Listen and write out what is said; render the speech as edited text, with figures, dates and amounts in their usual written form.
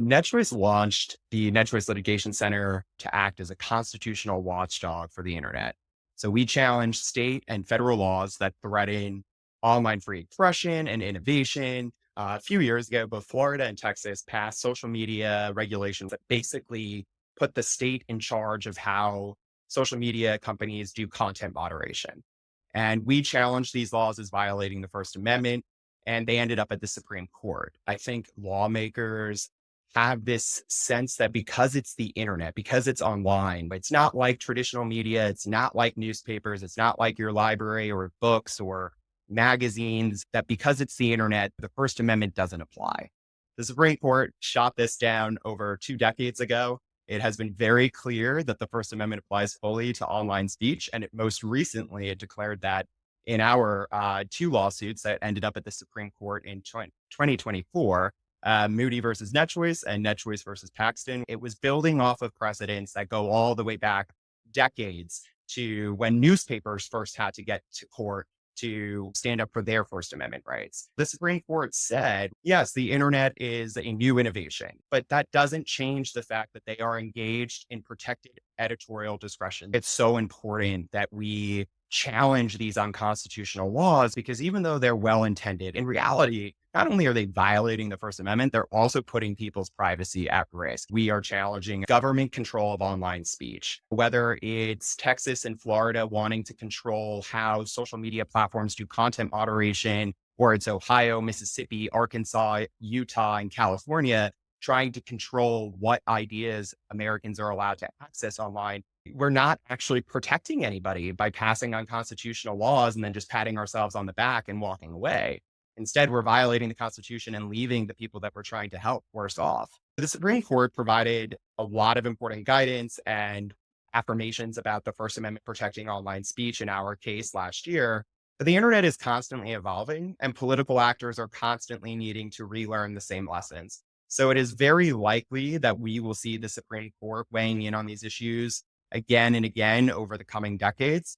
NetChoice launched the NetChoice Litigation Center to act as a constitutional watchdog for the internet. So we challenge state and federal laws that threaten online free expression and innovation. A few years ago, both Florida and Texas passed social media regulations that basically put the state in charge of how social media companies do content moderation. And we challenged these laws as violating the First Amendment, and they ended up at the Supreme Court. I think lawmakers have this sense that because it's the internet, because it's online, but it's not like traditional media, it's not like newspapers, it's not like your library or books or magazines, that because it's the internet, the First Amendment doesn't apply. The Supreme Court shot this down over 2 decades ago. It has been very clear that the First Amendment applies fully to online speech. And most recently, it declared that in our two lawsuits that ended up at the Supreme Court in 2024, Moody versus NetChoice and NetChoice versus Paxton. It was building off of precedents that go all the way back decades to when newspapers first had to get to court to stand up for their First Amendment rights. The Supreme Court said, yes, the internet is a new innovation, but that doesn't change the fact that they are engaged in protected editorial discretion. It's so important that we challenge these unconstitutional laws because even though they're well-intended, in reality, not only are they violating the First Amendment, they're also putting people's privacy at risk. We are challenging government control of online speech, whether it's Texas and Florida wanting to control how social media platforms do content moderation, or it's Ohio, Mississippi, Arkansas, Utah, and California trying to control what ideas Americans are allowed to access online. We're not actually protecting anybody by passing unconstitutional laws and then just patting ourselves on the back and walking away. Instead, we're violating the Constitution and leaving the people that we're trying to help worse off. The Supreme Court provided a lot of important guidance and affirmations about the First Amendment protecting online speech in our case last year. But the internet is constantly evolving, and political actors are constantly needing to relearn the same lessons. So it is very likely that we will see the Supreme Court weighing in on these issues again and again over the coming decades.